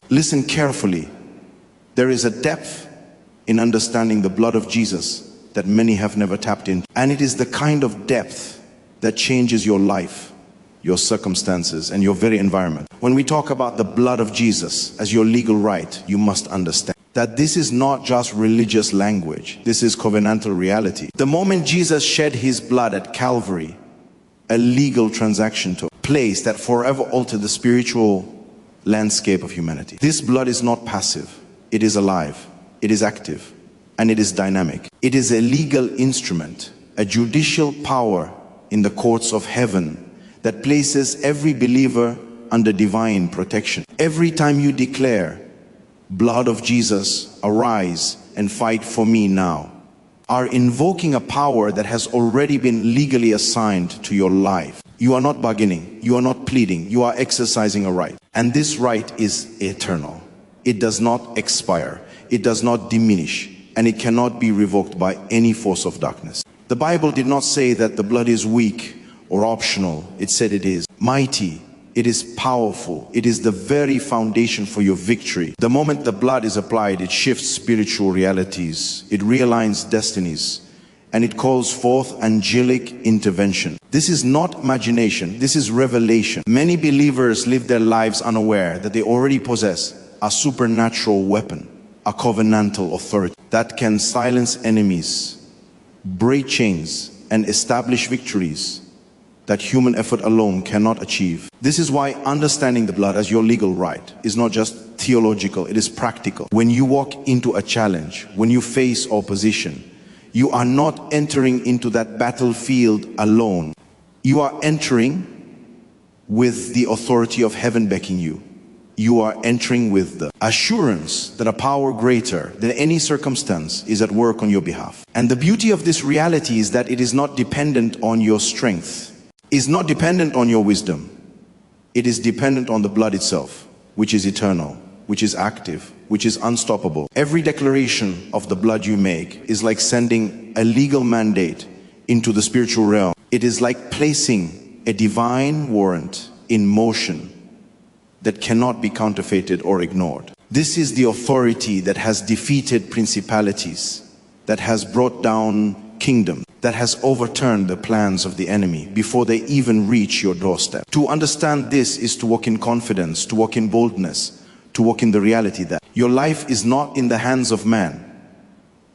Listen carefully. There is a depth in understanding the blood of Jesus that many have never tapped into. And it is the kind of depth that changes your life, your circumstances, and your very environment. When we talk about the blood of Jesus as your legal right, you must understand that this is not just religious language. This is covenantal reality. The moment Jesus shed his blood at Calvary, a legal transaction took place that forever altered the spiritual landscape of humanity. This blood is not passive. It is alive. It is active. And it is dynamic. It is a legal instrument, a judicial power in the courts of heaven that places every believer under divine protection. Every time you declare, blood of Jesus, arise and fight for me now, are invoking a power that has already been legally assigned to your life. You are not bargaining. You are not pleading. You are exercising a right. And this right is eternal. It does not expire. It does not diminish. And it cannot be revoked by any force of darkness. The Bible did not say that the blood is weak or optional. It said it is mighty. It is powerful. It is the very foundation for your victory. The moment the blood is applied, it shifts spiritual realities. It realigns destinies. And it calls forth angelic intervention. This is not imagination. This is revelation. Many believers live their lives unaware that they already possess a supernatural weapon, a covenantal authority that can silence enemies, break chains, and establish victories that human effort alone cannot achieve. This is why understanding the blood as your legal right is not just theological, it is practical. When you walk into a challenge, when you face opposition, you are not entering into that battlefield alone. You are entering with the authority of heaven backing you. You are entering with the assurance that a power greater than any circumstance is at work on your behalf. And the beauty of this reality is that it is not dependent on your strength. Is not dependent on your wisdom. It is dependent on the blood itself, which is eternal, which is active, which is unstoppable. Every declaration of the blood you make is like sending a legal mandate into the spiritual realm. It is like placing a divine warrant in motion that cannot be counterfeited or ignored. This is the authority that has defeated principalities, that has brought down kingdoms, that has overturned the plans of the enemy before they even reach your doorstep. To understand this is to walk in confidence, to walk in boldness, to walk in the reality that your life is not in the hands of man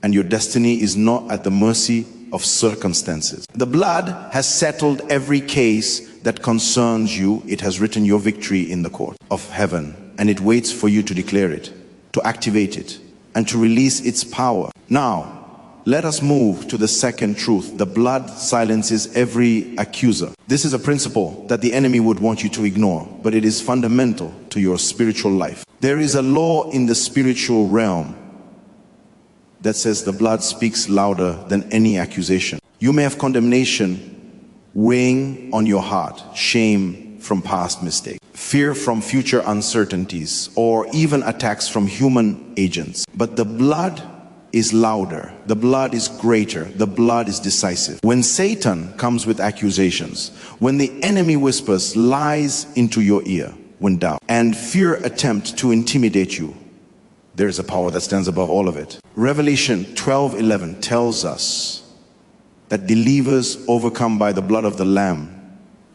and your destiny is not at the mercy of circumstances. The blood has settled every case that concerns you. It has written your victory in the court of heaven, and it waits for you to declare it, to activate it, and to release its power. Now, let us move to the second truth. The blood silences every accuser. This is a principle that the enemy would want you to ignore, but it is fundamental to your spiritual life. There is a law in the spiritual realm that says the blood speaks louder than any accusation. You may have condemnation weighing on your heart, shame from past mistakes, fear from future uncertainties, or even attacks from human agents. But the blood is louder. The blood is greater. The blood is decisive. When Satan comes with accusations, when the enemy whispers lies into your ear, when doubt and fear attempt to intimidate you, there is a power that stands above all of it. Revelation 12:11 tells us that believers overcome by the blood of the Lamb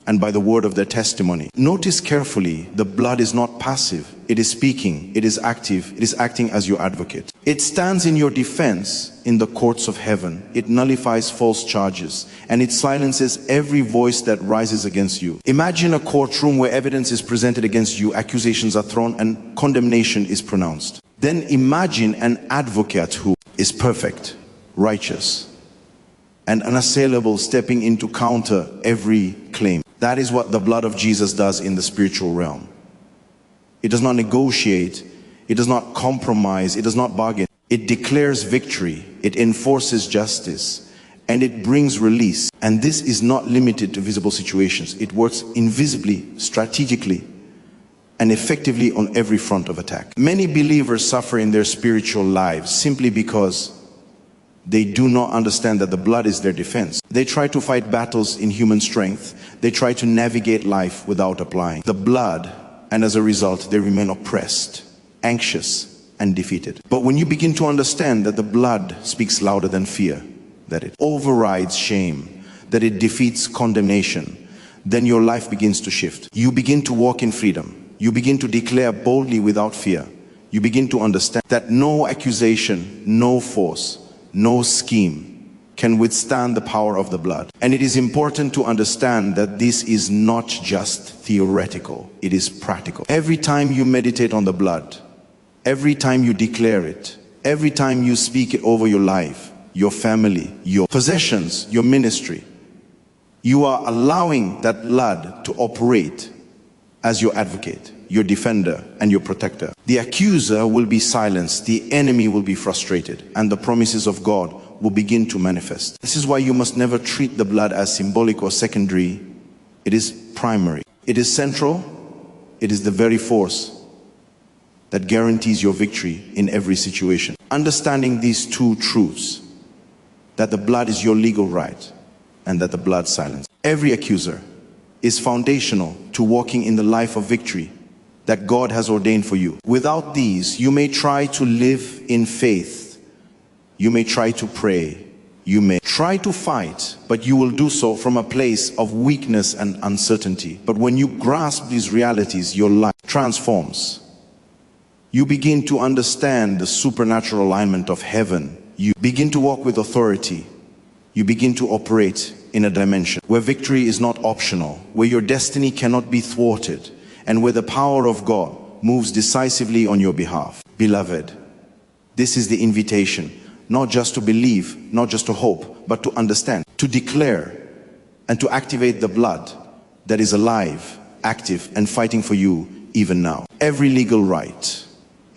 and by the word of their testimony. Notice carefully, the blood is not passive. It is speaking, it is active, it is acting as your advocate. It stands in your defense in the courts of heaven. It nullifies false charges, and it silences every voice that rises against you. Imagine a courtroom where evidence is presented against you, accusations are thrown, and condemnation is pronounced. Then imagine an advocate who is perfect, righteous, and unassailable, stepping in to counter every claim. That is what the blood of Jesus does in the spiritual realm. It does not negotiate, it does not compromise, it does not bargain. It declares victory, it enforces justice, and it brings release. And this is not limited to visible situations. It works invisibly, strategically, and effectively on every front of attack. Many believers suffer in their spiritual lives simply because they do not understand that the blood is their defense. They try to fight battles in human strength. They try to navigate life without applying the blood, and as a result, they remain oppressed. anxious, and defeated. But when you begin to understand that the blood speaks louder than fear, that it overrides shame, that it defeats condemnation, then your life begins to shift. You begin to walk in freedom. You begin to declare boldly without fear. You begin to understand that no accusation, no force, no scheme can withstand the power of the blood. And it is important to understand that this is not just theoretical, it is practical. Every time you meditate on the blood, every time you declare it, every time you speak it over your life, your family, your possessions, your ministry, you are allowing that blood to operate as your advocate, your defender, and your protector. The accuser will be silenced, the enemy will be frustrated, and the promises of God will begin to manifest. This is why you must never treat the blood as symbolic or secondary. It is primary. It is central. It is the very force that guarantees your victory in every situation. Understanding these two truths, that the blood is your legal right and that the blood silences every accuser, is foundational to walking in the life of victory that God has ordained for you. Without these, you may try to live in faith. You may try to pray, you may try to fight, but you will do so from a place of weakness and uncertainty. But when you grasp these realities, your life transforms. You begin to understand the supernatural alignment of heaven. You begin to walk with authority. You begin to operate in a dimension where victory is not optional, where your destiny cannot be thwarted, and where the power of God moves decisively on your behalf. Beloved, this is the invitation. Not just to believe, not just to hope, but to understand, to declare, and to activate the blood that is alive, active, and fighting for you even now. Every legal right,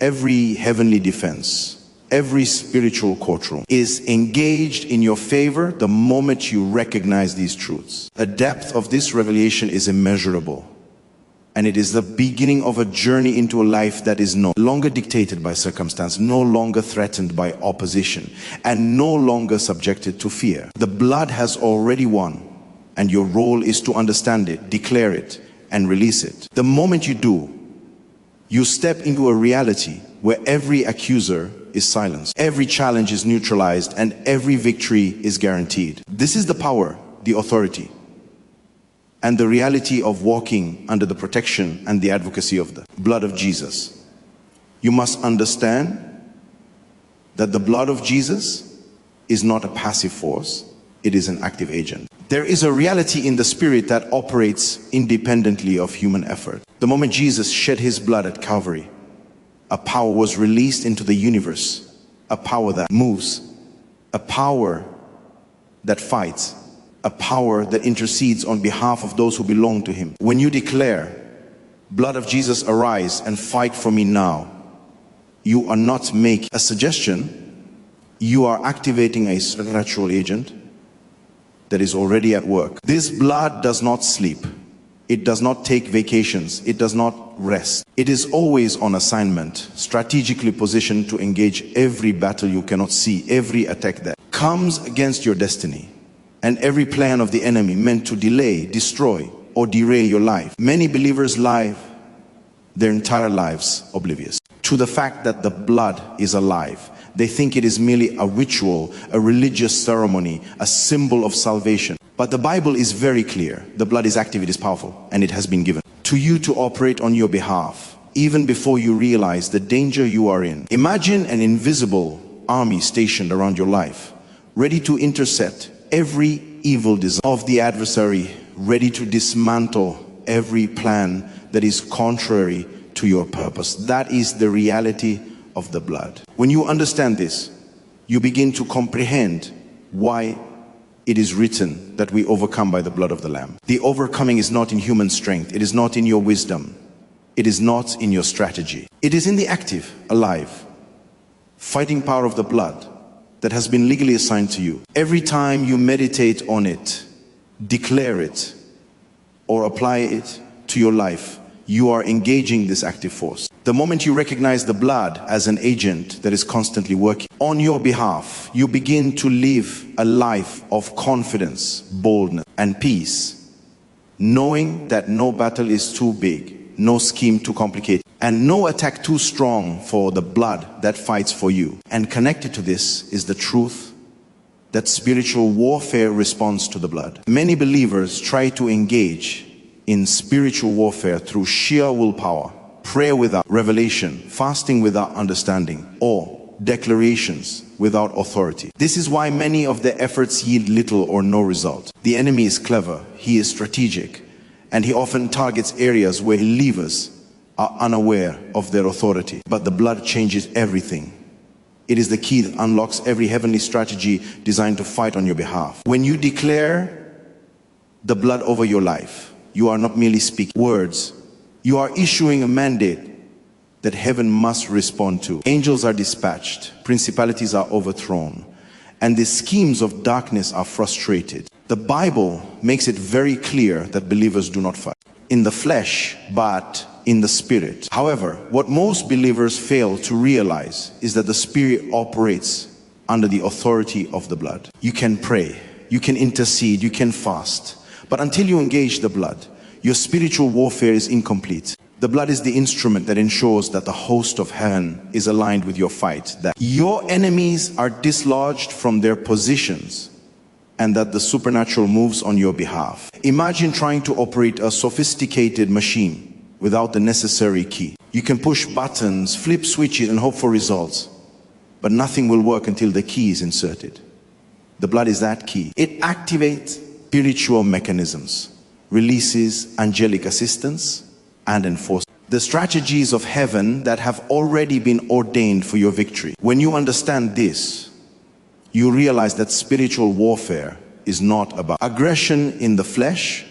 every heavenly defense, every spiritual courtroom is engaged in your favor the moment you recognize these truths. The depth of this revelation is immeasurable. And it is the beginning of a journey into a life that is no longer dictated by circumstance, no longer threatened by opposition, and no longer subjected to fear. The blood has already won, and your role is to understand it, declare it, and release it. The moment you do, you step into a reality where every accuser is silenced, every challenge is neutralized, and every victory is guaranteed. This is the power, the authority, and the reality of walking under the protection and the advocacy of the blood of Jesus. You must understand that the blood of Jesus is not a passive force, it is an active agent. There is a reality in the spirit that operates independently of human effort. The moment Jesus shed his blood at Calvary, a power was released into the universe, a power that moves, a power that fights, a power that intercedes on behalf of those who belong to him. When you declare, blood of Jesus, arise and fight for me now, you are not making a suggestion, you are activating a supernatural agent that is already at work. This blood does not sleep. It does not take vacations. It does not rest. It is always on assignment, strategically positioned to engage every battle you cannot see, every attack that comes against your destiny, and every plan of the enemy meant to delay, destroy, or derail your life. Many believers live their entire lives oblivious to the fact that the blood is alive. They think it is merely a ritual, a religious ceremony, a symbol of salvation. But the Bible is very clear. The blood is active, it is powerful, and it has been given to you to operate on your behalf, even before you realize the danger you are in. Imagine an invisible army stationed around your life, ready to intercept every evil desire of the adversary, ready to dismantle every plan that is contrary to your purpose. That is the reality of the blood. When you understand this, you begin to comprehend why it is written that we overcome by the blood of the Lamb. The overcoming is not in human strength. It is not in your wisdom. It is not in your strategy. It is in the active, alive, fighting power of the blood that has been legally assigned to you. Every time you meditate on it, declare it, or apply it to your life, you are engaging this active force. The moment you recognize the blood as an agent that is constantly working on your behalf, you begin to live a life of confidence, boldness, and peace, knowing that no battle is too big, no scheme too complicated, And no attack too strong for the blood that fights for you. And connected to this is the truth that spiritual warfare responds to the blood. Many believers try to engage in spiritual warfare through sheer willpower, prayer without revelation, fasting without understanding, or declarations without authority. This is why many of their efforts yield little or no result. The enemy is clever, he is strategic, and he often targets areas where believers are unaware of their authority. But the blood changes everything. It is the key that unlocks every heavenly strategy designed to fight on your behalf. When you declare the blood over your life, you are not merely speaking words, you are issuing a mandate that heaven must respond to. Angels are dispatched, principalities are overthrown, and the schemes of darkness are frustrated. The Bible makes it very clear that believers do not fight in the flesh, but in the spirit. However, what most believers fail to realize is that the spirit operates under the authority of the blood. You can pray, you can intercede, you can fast, but until you engage the blood, your spiritual warfare is incomplete. The blood is the instrument that ensures that the host of heaven is aligned with your fight, that your enemies are dislodged from their positions, and that the supernatural moves on your behalf. Imagine trying to operate a sophisticated machine without the necessary key. You can push buttons, flip switches, and hope for results, but nothing will work until the key is inserted. The blood is that key. It activates spiritual mechanisms, releases angelic assistance, and enforces the strategies of heaven that have already been ordained for your victory. When you understand this, you realize that spiritual warfare is not about aggression in the flesh,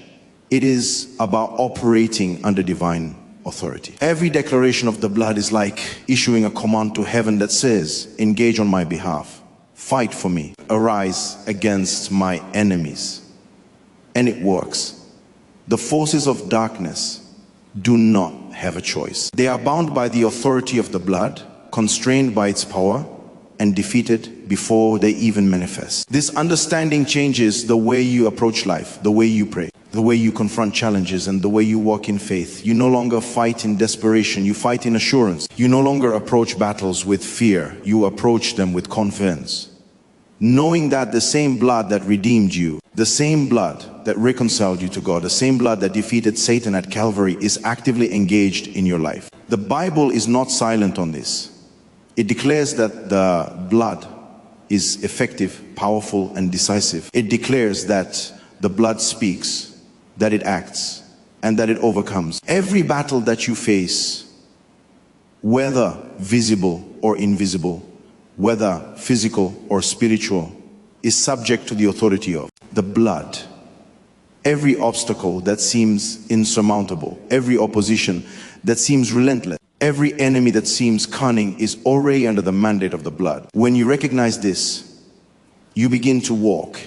it is about operating under divine authority. Every declaration of the blood is like issuing a command to heaven that says, engage on my behalf, fight for me, arise against my enemies. And it works. The forces of darkness do not have a choice. They are bound by the authority of the blood, constrained by its power, and defeated before they even manifest. This understanding changes the way you approach life, the way you pray, the way you confront challenges, and the way you walk in faith. You no longer fight in desperation, you fight in assurance. You no longer approach battles with fear, you approach them with confidence, knowing that the same blood that redeemed you, the same blood that reconciled you to God, the same blood that defeated Satan at Calvary is actively engaged in your life. The Bible is not silent on this. It declares that the blood is effective, powerful, and decisive. It declares that the blood speaks, that it acts, and that it overcomes. Every battle that you face, whether visible or invisible, whether physical or spiritual, is subject to the authority of the blood. Every obstacle that seems insurmountable, every opposition that seems relentless, every enemy that seems cunning is already under the mandate of the blood. When you recognize this, you begin to walk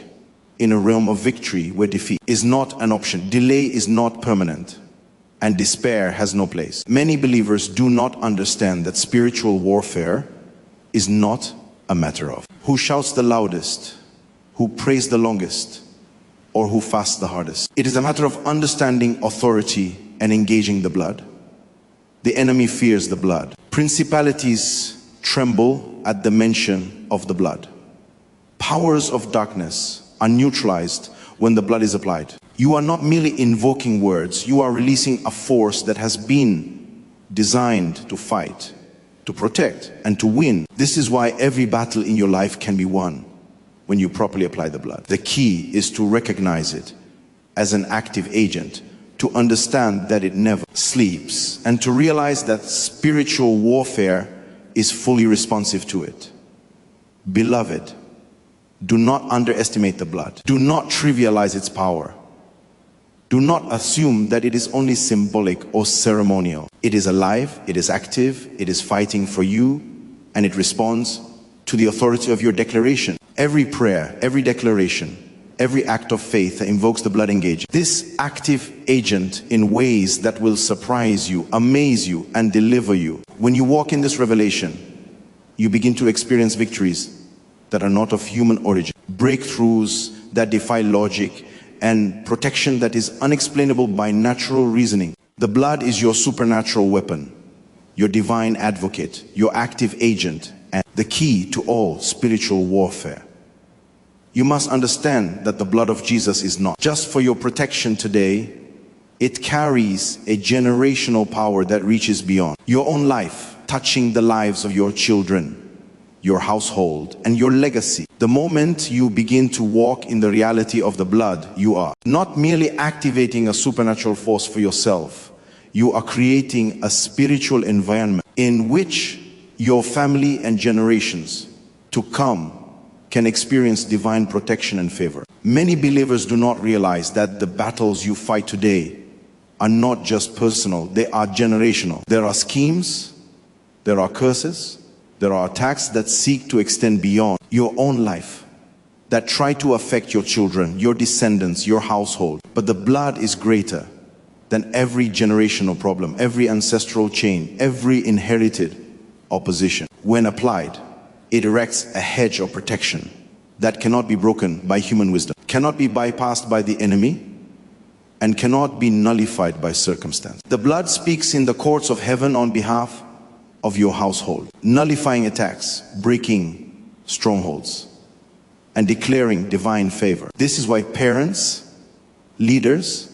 in a realm of victory where defeat is not an option, delay is not permanent, and despair has no place. Many believers do not understand that spiritual warfare is not a matter of who shouts the loudest, who prays the longest, or who fasts the hardest. It is a matter of understanding authority and engaging the blood. The enemy fears the blood. Principalities tremble at the mention of the blood. Powers of darkness are neutralized when the blood is applied. You are not merely invoking words, you are releasing a force that has been designed to fight, to protect, and to win. This is why every battle in your life can be won when you properly apply the blood. The key is to recognize it as an active agent, to understand that it never sleeps, and to realize that spiritual warfare is fully responsive to it. Beloved, do not underestimate the blood. Do not trivialize its power. Do not assume that it is only symbolic or ceremonial. It is alive, it is active, it is fighting for you, and it responds to the authority of your declaration. Every prayer, every declaration, every act of faith that invokes the blood engage this active agent in ways that will surprise you, amaze you, and deliver you. When you walk in this revelation, you begin to experience victories that are not of human origin, breakthroughs that defy logic, and protection that is unexplainable by natural reasoning. The blood is your supernatural weapon. your divine advocate, your active agent, and the key to all spiritual warfare. You must understand that the blood of Jesus is not just for your protection today. It carries a generational power that reaches beyond your own life, touching the lives of your children, your household, and your legacy. The moment you begin to walk in the reality of the blood, you are not merely activating a supernatural force for yourself. You are creating a spiritual environment in which your family and generations to come can experience divine protection and favor. Many believers do not realize that the battles you fight today are not just personal, they are generational. There are schemes, there are curses, there are attacks that seek to extend beyond your own life, that try to affect your children, your descendants, your household. But the blood is greater than every generational problem, every ancestral chain, every inherited opposition. When applied, it erects a hedge of protection that cannot be broken by human wisdom, cannot be bypassed by the enemy, and cannot be nullified by circumstance. The blood speaks in the courts of heaven on behalf of your household, nullifying attacks, breaking strongholds, and declaring divine favor. This is why parents, leaders,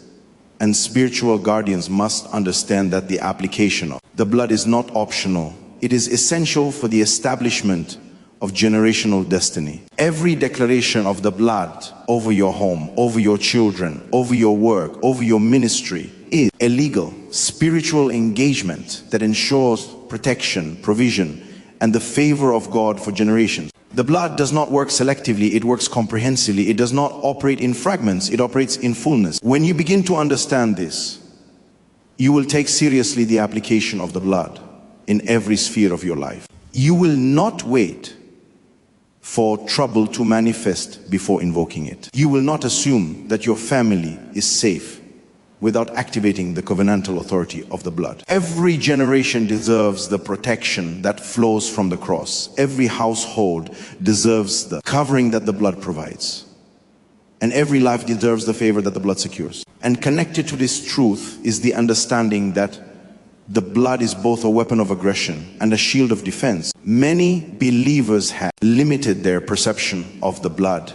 and spiritual guardians must understand that the application of the blood is not optional. It is essential for the establishment of generational destiny. Every declaration of the blood over your home, over your children, over your work, over your ministry is a legal, spiritual engagement that ensures protection, provision, and the favor of God for generations. The blood does not work selectively, it works comprehensively. It does not operate in fragments, it operates in fullness. When you begin to understand this, you will take seriously the application of the blood in every sphere of your life. You will not wait for trouble to manifest before invoking it. You will not assume that your family is safe without activating the covenantal authority of the blood. Every generation deserves the protection that flows from the cross. Every household deserves the covering that the blood provides. And every life deserves the favor that the blood secures. And connected to this truth is the understanding that the blood is both a weapon of aggression and a shield of defense. Many believers have limited their perception of the blood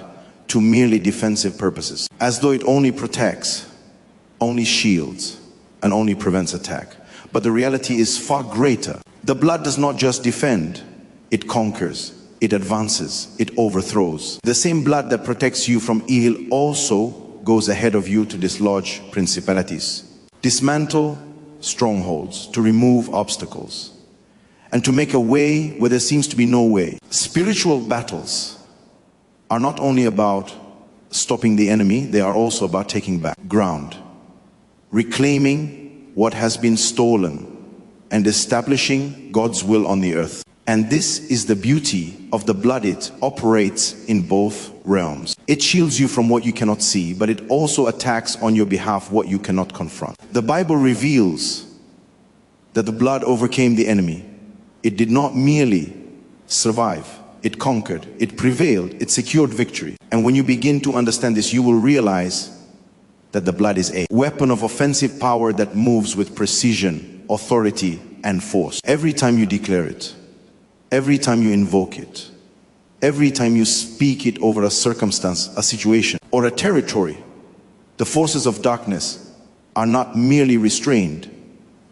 to merely defensive purposes, as though it only protects, only shields, and only prevents attack. But the reality is far greater. The blood does not just defend, it conquers, it advances, it overthrows. The same blood that protects you from evil also goes ahead of you to dislodge principalities, dismantle strongholds, to remove obstacles, and to make a way where there seems to be no way. Spiritual battles are not only about stopping the enemy, they are also about taking back ground, reclaiming what has been stolen, and establishing God's will on the earth. And this is the beauty of the blood. It operates in both realms. It shields you from what you cannot see, but it also attacks on your behalf what you cannot confront. The Bible reveals that the blood overcame the enemy. It did not merely survive, it conquered, it prevailed, it secured victory. And when you begin to understand this, you will realize that the blood is a weapon of offensive power that moves with precision, authority, and force. Every time you declare it, every time you invoke it, every time you speak it over a circumstance, a situation, or a territory, the forces of darkness are not merely restrained,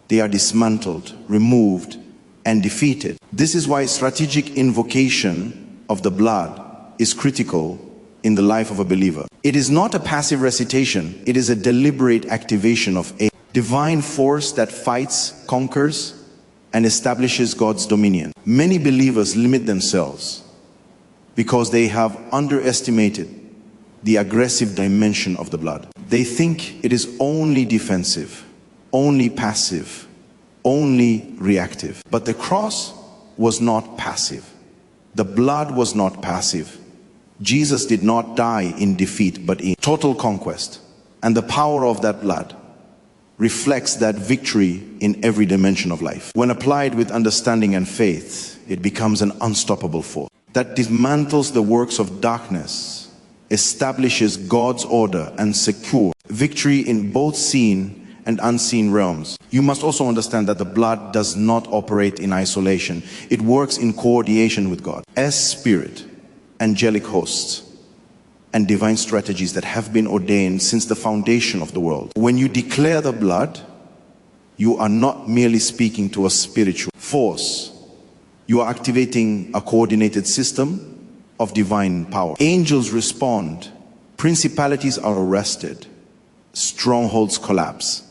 they are dismantled, removed, and defeated. This is why strategic invocation of the blood is critical in the life of a believer. It is not a passive recitation, it is a deliberate activation of a divine force that fights, conquers, and establishes God's dominion. Many believers limit themselves because they have underestimated the aggressive dimension of the blood. They think it is only defensive, only passive, only reactive. But the cross was not passive. The blood was not passive. Jesus did not die in defeat, but in total conquest. And the power of that blood reflects that victory in every dimension of life. When applied with understanding and faith, it becomes an unstoppable force that dismantles the works of darkness, establishes God's order, and secures victory in both seen and unseen realms. You must also understand that the blood does not operate in isolation. It works in coordination with God. As spirit, angelic hosts, and divine strategies that have been ordained since the foundation of the world. When you declare the blood, you are not merely speaking to a spiritual force. You are activating a coordinated system of divine power. Angels respond. Principalities are arrested. Strongholds collapse.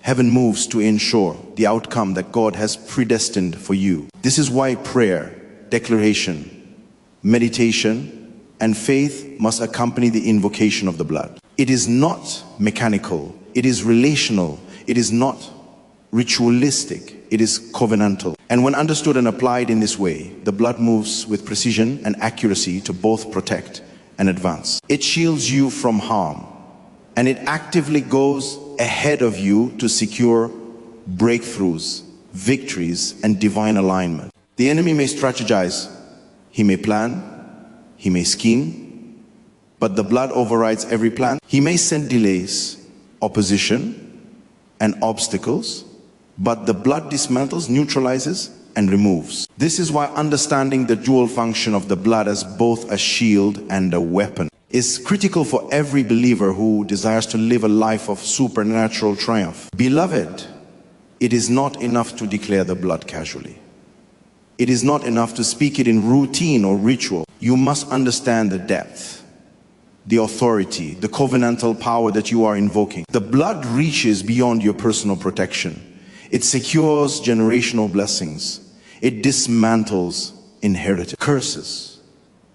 Heaven moves to ensure the outcome that God has predestined for you. This is why prayer, declaration, meditation, and faith must accompany the invocation of the blood. It is not mechanical. It is relational. It is not ritualistic. It is covenantal. And when understood and applied in this way, the blood moves with precision and accuracy to both protect and advance. It shields you from harm, and it actively goes ahead of you to secure breakthroughs, victories, and divine alignment. The enemy may strategize, he may plan, he may scheme, but the blood overrides every plan. He may send delays, opposition, and obstacles, but the blood dismantles, neutralizes, and removes. This is why understanding the dual function of the blood as both a shield and a weapon is critical for every believer who desires to live a life of supernatural triumph. Beloved, it is not enough to declare the blood casually. It is not enough to speak it in routine or ritual. You must understand the depth, the authority, the covenantal power that you are invoking. The blood reaches beyond your personal protection. It secures generational blessings. It dismantles inherited curses.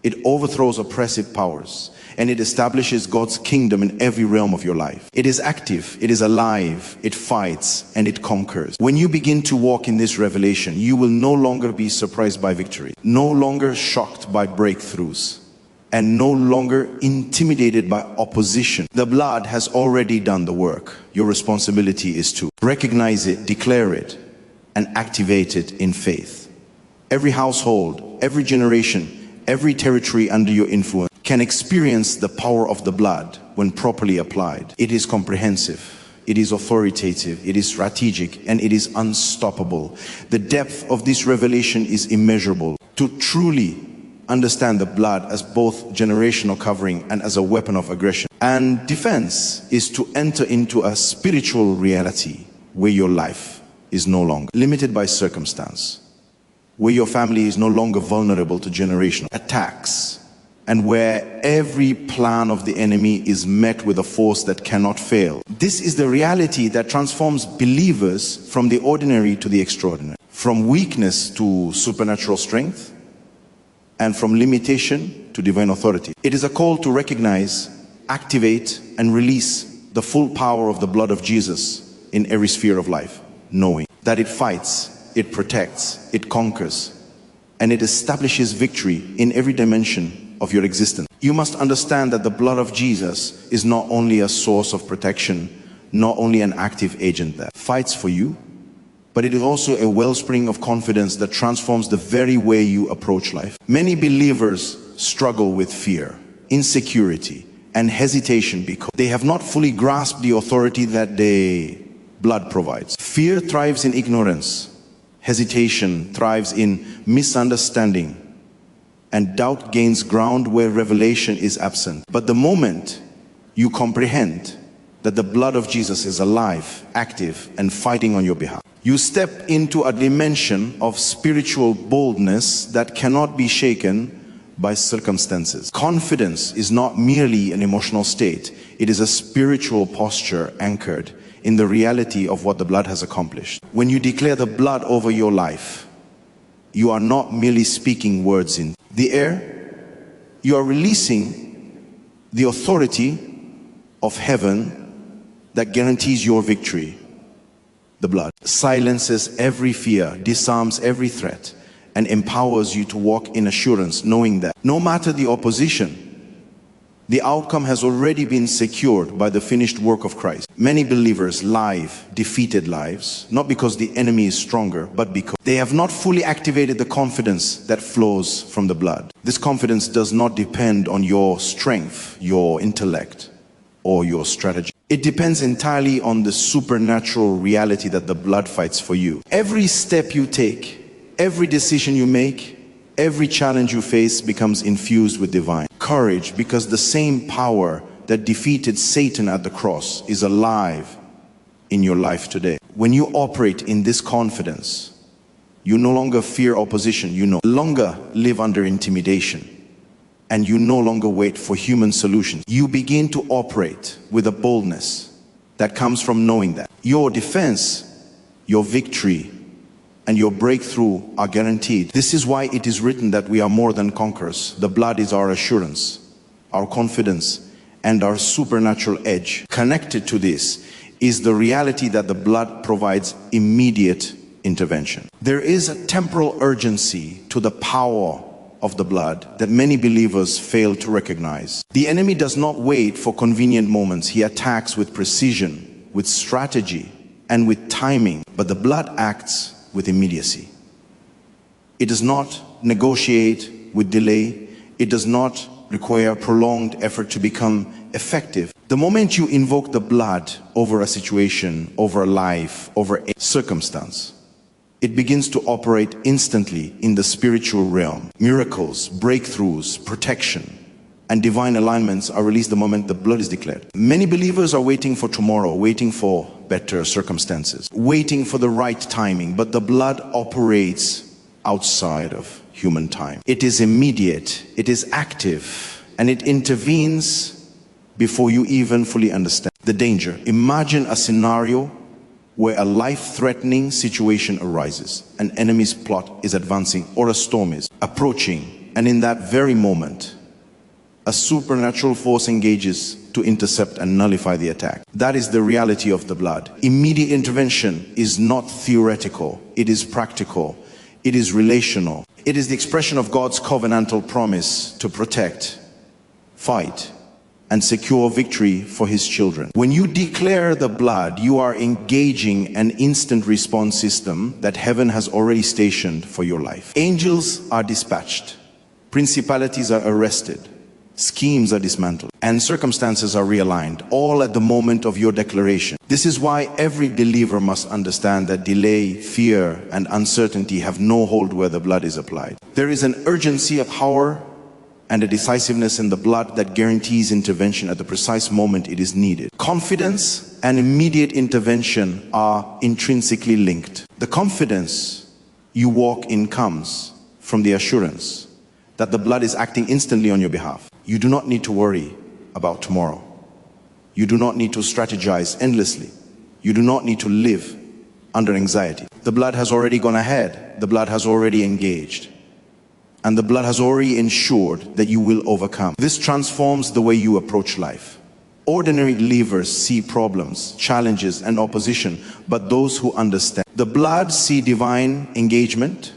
It overthrows oppressive powers, and it establishes God's kingdom in every realm of your life. It is active, it is alive, it fights, and it conquers. When you begin to walk in this revelation, you will no longer be surprised by victory, no longer shocked by breakthroughs, and no longer intimidated by opposition. The blood has already done the work. Your responsibility is to recognize it, declare it, and activate it in faith. Every household, every generation, every territory under your influence can experience the power of the blood when properly applied. It is comprehensive, it is authoritative, it is strategic, and it is unstoppable. The depth of this revelation is immeasurable. To truly understand the blood as both generational covering and as a weapon of aggression and defense is to enter into a spiritual reality where your life is no longer limited by circumstance, where your family is no longer vulnerable to generational attacks, and where every plan of the enemy is met with a force that cannot fail. This is the reality that transforms believers from the ordinary to the extraordinary, from weakness to supernatural strength, and from limitation to divine authority. It is a call to recognize, activate, and release the full power of the blood of Jesus in every sphere of life, knowing that it fights, it protects, it conquers, and it establishes victory in every dimension of your existence. You must understand that the blood of Jesus is not only a source of protection, not only an active agent that fights for you, but it is also a wellspring of confidence that transforms the very way you approach life. Many believers struggle with fear, insecurity, and hesitation because they have not fully grasped the authority that the blood provides. Fear thrives in ignorance. Hesitation thrives in misunderstanding. And doubt gains ground where revelation is absent. But the moment you comprehend that the blood of Jesus is alive, active, and fighting on your behalf, you step into a dimension of spiritual boldness that cannot be shaken by circumstances. Confidence is not merely an emotional state. It is a spiritual posture anchored in the reality of what the blood has accomplished. When you declare the blood over your life, you are not merely speaking words in the air. You are releasing the authority of heaven that guarantees your victory. The blood silences every fear, disarms every threat, and empowers you to walk in assurance, knowing that no matter the opposition, the outcome has already been secured by the finished work of Christ. Many believers live defeated lives, not because the enemy is stronger, but because they have not fully activated the confidence that flows from the blood. This confidence does not depend on your strength, your intellect, or your strategy. It depends entirely on the supernatural reality that the blood fights for you. Every step you take, every decision you make, every challenge you face becomes infused with divine courage, because the same power that defeated Satan at the cross is alive in your life today. When you operate in this confidence, you no longer fear opposition, you no longer live under intimidation, and you no longer wait for human solutions. You begin to operate with a boldness that comes from knowing that your defense, your victory, and your breakthrough are guaranteed. This is why it is written that we are more than conquerors. The blood is our assurance, our confidence, and our supernatural edge. Connected to this is the reality that the blood provides immediate intervention. There is a temporal urgency to the power of the blood that many believers fail to recognize. The enemy does not wait for convenient moments. He attacks with precision, with strategy, and with timing. But the blood acts with immediacy. It does not negotiate with delay. It does not require prolonged effort to become effective. The moment you invoke the blood over a situation, over a life, over a circumstance, it begins to operate instantly in the spiritual realm. Miracles, breakthroughs, protection, and divine alignments are released the moment the blood is declared. Many believers are waiting for tomorrow, waiting for better circumstances, waiting for the right timing, but the blood operates outside of human time. It is immediate, it is active, and it intervenes before you even fully understand the danger. Imagine a scenario where a life-threatening situation arises, an enemy's plot is advancing, or a storm is approaching, and in that very moment, a supernatural force engages to intercept and nullify the attack. That is the reality of the blood. Immediate intervention is not theoretical, it is practical, it is relational. It is the expression of God's covenantal promise to protect, fight, and secure victory for his children. When you declare the blood, you are engaging an instant response system that heaven has already stationed for your life. Angels are dispatched, principalities are arrested, schemes are dismantled, and circumstances are realigned, all at the moment of your declaration. This is why every believer must understand that delay, fear, and uncertainty have no hold where the blood is applied. There is an urgency, a power, and a decisiveness in the blood that guarantees intervention at the precise moment it is needed. Confidence and immediate intervention are intrinsically linked. The confidence you walk in comes from the assurance that the blood is acting instantly on your behalf. You do not need to worry about tomorrow. You do not need to strategize endlessly. You do not need to live under anxiety. The blood has already gone ahead. The blood has already engaged. And the blood has already ensured that you will overcome. This transforms the way you approach life. Ordinary believers see problems, challenges, and opposition, but those who understand the blood see divine engagement,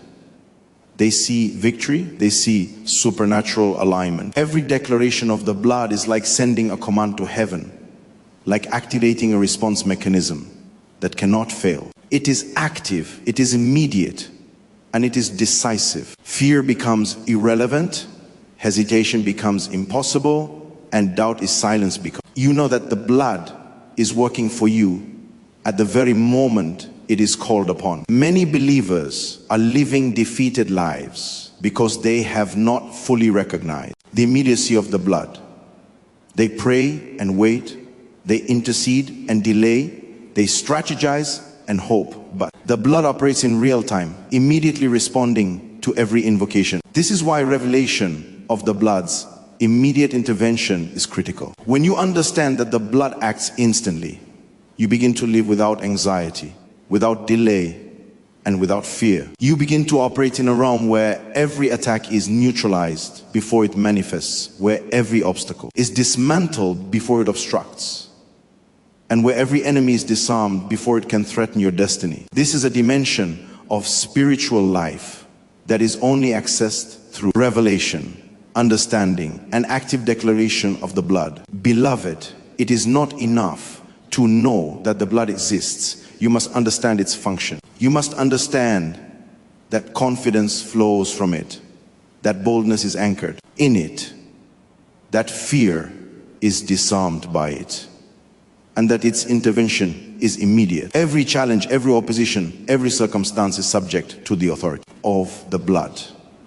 they see victory, they see supernatural alignment. Every declaration of the blood is like sending a command to heaven, like activating a response mechanism that cannot fail. It is active, it is immediate, and it is decisive. Fear becomes irrelevant, hesitation becomes impossible, and doubt is silenced because you know that the blood is working for you at the very moment it is called upon. Many believers are living defeated lives because they have not fully recognized the immediacy of the blood. They pray and wait, they intercede and delay, they strategize and hope, but the blood operates in real time, immediately responding to every invocation. This is why revelation of the blood's immediate intervention is critical. When you understand that the blood acts instantly, you begin to live without anxiety, without delay, and without fear. You begin to operate in a realm where every attack is neutralized before it manifests, where every obstacle is dismantled before it obstructs, and where every enemy is disarmed before it can threaten your destiny. This is a dimension of spiritual life that is only accessed through revelation, understanding, and active declaration of the blood. Beloved, it is not enough to know that the blood exists. You must understand its function. You must understand that confidence flows from it, that boldness is anchored in it, that fear is disarmed by it. and that its intervention is immediate. Every challenge, every opposition, every circumstance is subject to the authority of the blood.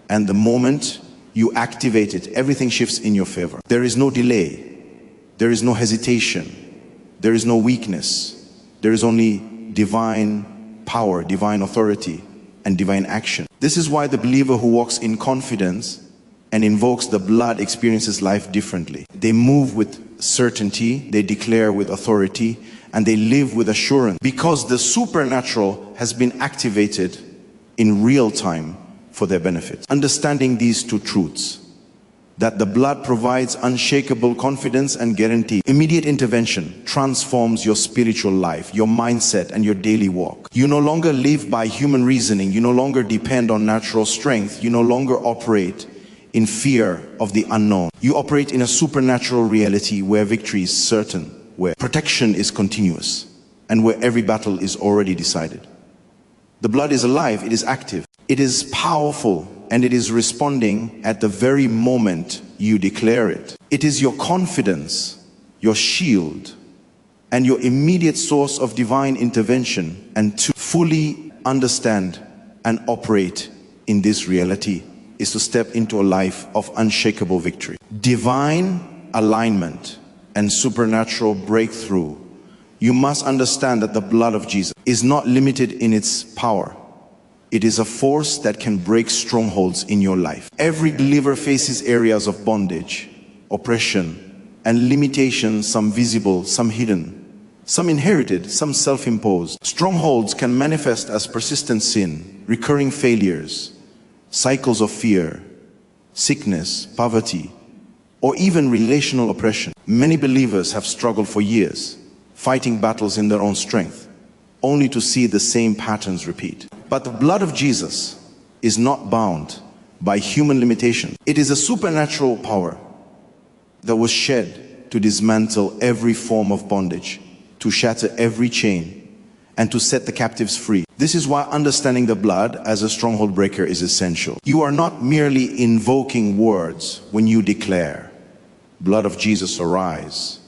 And the moment you activate it, everything shifts in your favor. There is no delay. There is no hesitation. There is no weakness. There is only divine power, divine authority, and divine action. This is why the believer who walks in confidence and invokes the blood experiences life differently. They move with certainty, they declare with authority, and they live with assurance, because the supernatural has been activated in real time for their benefit. Understanding these two truths, that the blood provides unshakable confidence and guarantee. Immediate intervention transforms your spiritual life, your mindset, and your daily walk. You no longer live by human reasoning. You no longer depend on natural strength. You no longer operate in fear of the unknown. You operate in a supernatural reality where victory is certain, where protection is continuous, and where every battle is already decided. The blood is alive, it is active, it is powerful, and it is responding at the very moment you declare it. It is your confidence, your shield, and your immediate source of divine intervention. And to fully understand and operate in this reality is to step into a life of unshakable victory. Divine alignment and supernatural breakthrough. You must understand that the blood of Jesus is not limited in its power. It is a force that can break strongholds in your life. Every believer faces areas of bondage, oppression, and limitations, some visible, some hidden, some inherited, some self-imposed. Strongholds can manifest as persistent sin, recurring failures, cycles of fear, sickness, poverty, or even relational oppression. Many believers have struggled for years, fighting battles in their own strength, only to see the same patterns repeat. But the blood of Jesus is not bound by human limitations. It is a supernatural power that was shed to dismantle every form of bondage, to shatter every chain, and to set the captives free. This is why understanding the blood as a stronghold breaker is essential. You are not merely invoking words when you declare, "Blood of Jesus, arise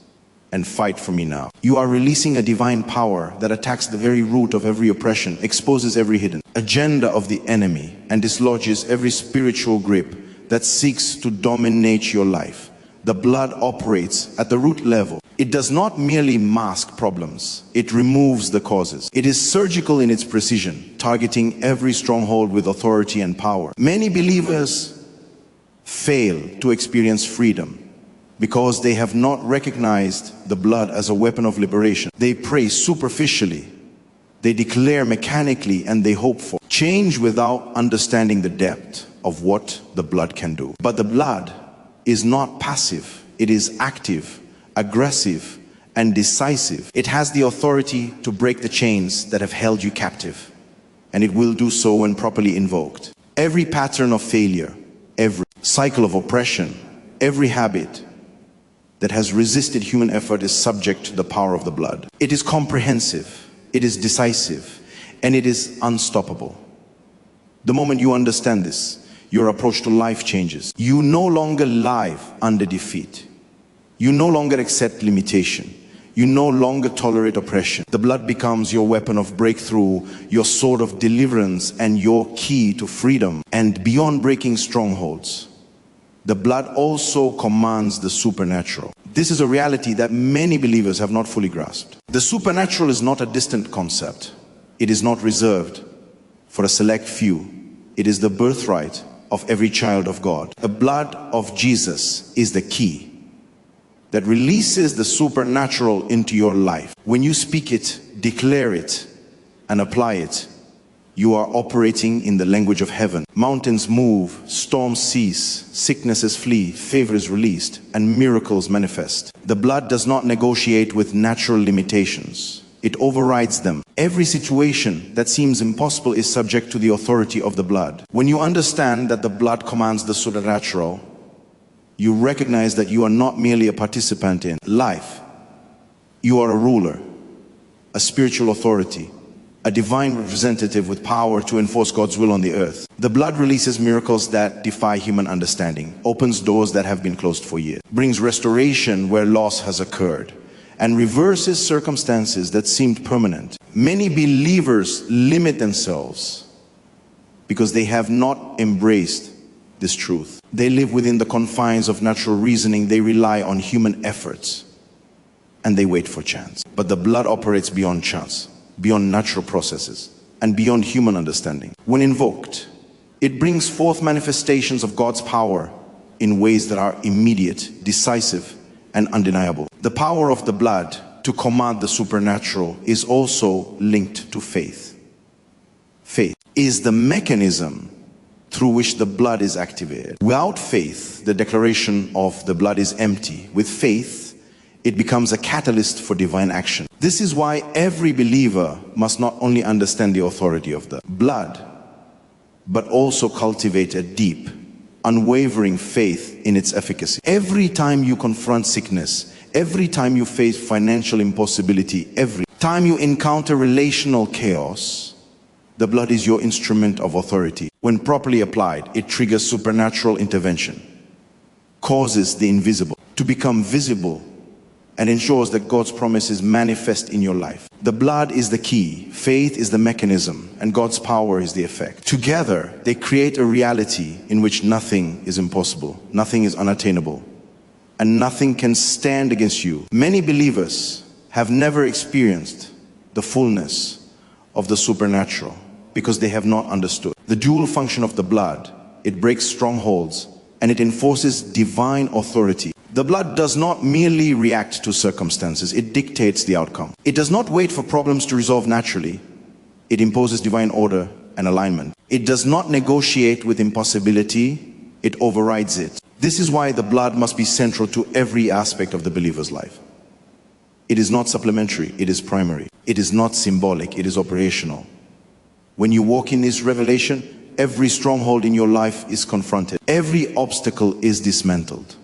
and fight for me now." You are releasing a divine power that attacks the very root of every oppression, exposes every hidden agenda of the enemy, and dislodges every spiritual grip that seeks to dominate your life. The blood operates at the root level. It does not merely mask problems, it removes the causes. It is surgical in its precision, targeting every stronghold with authority and power. Many believers fail to experience freedom because they have not recognized the blood as a weapon of liberation. They pray superficially, they declare mechanically, and they hope for change without understanding the depth of what the blood can do. But the blood is not passive, it is active, aggressive, and decisive. It has the authority to break the chains that have held you captive, and it will do so when properly invoked. Every pattern of failure, every cycle of oppression, every habit that has resisted human effort is subject to the power of the blood. It is comprehensive, it is decisive, and it is unstoppable. The moment you understand this, your approach to life changes. You no longer live under defeat. You no longer accept limitation. You no longer tolerate oppression. The blood becomes your weapon of breakthrough, your sword of deliverance, and your key to freedom. And beyond breaking strongholds, the blood also commands the supernatural. This is a reality that many believers have not fully grasped. The supernatural is not a distant concept. It is not reserved for a select few. It is the birthright of every child of God. The blood of Jesus is the key that releases the supernatural into your life. When you speak it, declare it, and apply it, you are operating in the language of heaven. Mountains move, storms cease, sicknesses flee, favor is released, and miracles manifest. The blood does not negotiate with natural limitations. It overrides them. Every situation that seems impossible is subject to the authority of the blood. When you understand that the blood commands the supernatural, you recognize that you are not merely a participant in life. You are a ruler, a spiritual authority, a divine representative with power to enforce God's will on the earth. The blood releases miracles that defy human understanding, opens doors that have been closed for years, brings restoration where loss has occurred, and reverses circumstances that seemed permanent. Many believers limit themselves because they have not embraced this truth. They live within the confines of natural reasoning. They rely on human efforts and they wait for chance. But the blood operates beyond chance, beyond natural processes, and beyond human understanding. When invoked, it brings forth manifestations of God's power in ways that are immediate, decisive, and undeniable. The power of the blood to command the supernatural is also linked to faith. Faith is the mechanism through which the blood is activated. Without faith, the declaration of the blood is empty. With faith, it becomes a catalyst for divine action. This is why every believer must not only understand the authority of the blood, but also cultivate a deep, unwavering faith in its efficacy. Every time you confront sickness, every time you face financial impossibility, every time you encounter relational chaos, the blood is your instrument of authority. When properly applied, it triggers supernatural intervention, causes the invisible to become visible, and ensures that God's promises manifest in your life. The blood is the key, faith is the mechanism, and God's power is the effect. Together, they create a reality in which nothing is impossible, nothing is unattainable, and nothing can stand against you. Many believers have never experienced the fullness of the supernatural because they have not understood the dual function of the blood. It breaks strongholds and it enforces divine authority. The blood does not merely react to circumstances, it dictates the outcome. It does not wait for problems to resolve naturally. It imposes divine order and alignment. It does not negotiate with impossibility, it overrides it. This is why the blood must be central to every aspect of the believer's life. It is not supplementary, it is primary. It is not symbolic, it is operational. When you walk in this revelation, every stronghold in your life is confronted. Every obstacle is dismantled.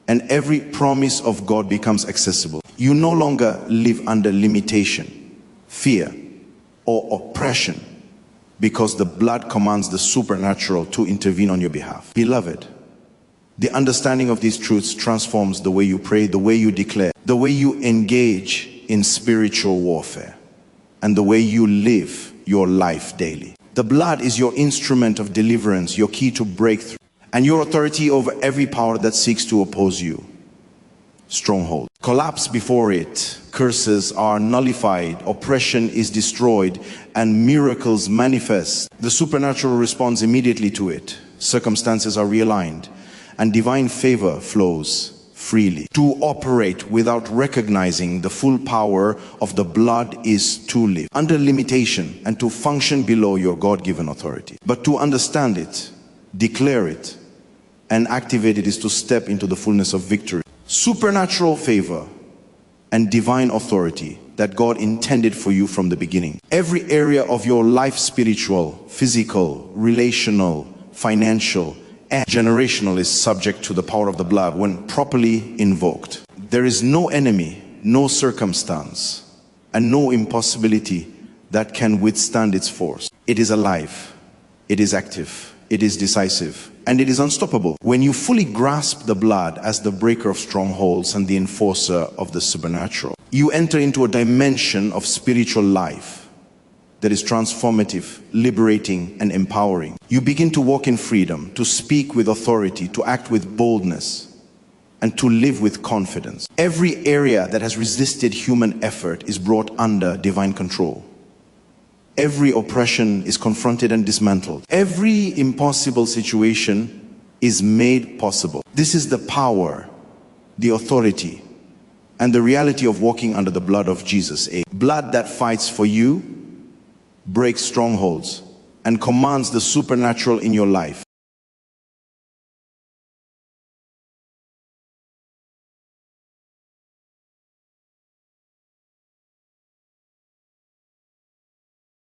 And every promise of God becomes accessible. You no longer live under limitation, fear, or oppression because the blood commands the supernatural to intervene on your behalf. Beloved, the understanding of these truths transforms the way you pray, the way you declare, the way you engage in spiritual warfare, and the way you live your life daily. The blood is your instrument of deliverance, your key to breakthrough, and your authority over every power that seeks to oppose you. Stronghold collapse before it. Curses are nullified, oppression is destroyed, and miracles manifest. The supernatural responds immediately to it. Circumstances are realigned, and divine favor flows freely. To operate without recognizing the full power of the blood is to live under limitation and to function below your God-given authority. But to understand it, declare it, and activate it is to step into the fullness of victory. Supernatural favor and divine authority that God intended for you from the beginning. Every area of your life, spiritual, physical, relational, financial, and generational, is subject to the power of the blood when properly invoked. There is no enemy, no circumstance, and no impossibility that can withstand its force. It is alive, it is active, it is decisive, and it is unstoppable. When you fully grasp the blood as the breaker of strongholds and the enforcer of the supernatural, you enter into a dimension of spiritual life that is transformative, liberating, and empowering. You begin to walk in freedom, to speak with authority, to act with boldness, and to live with confidence. Every area that has resisted human effort is brought under divine control. Every oppression is confronted and dismantled. Every impossible situation is made possible. This is the power, the authority, and the reality of walking under the blood of Jesus. A blood that fights for you, breaks strongholds, and commands the supernatural in your life.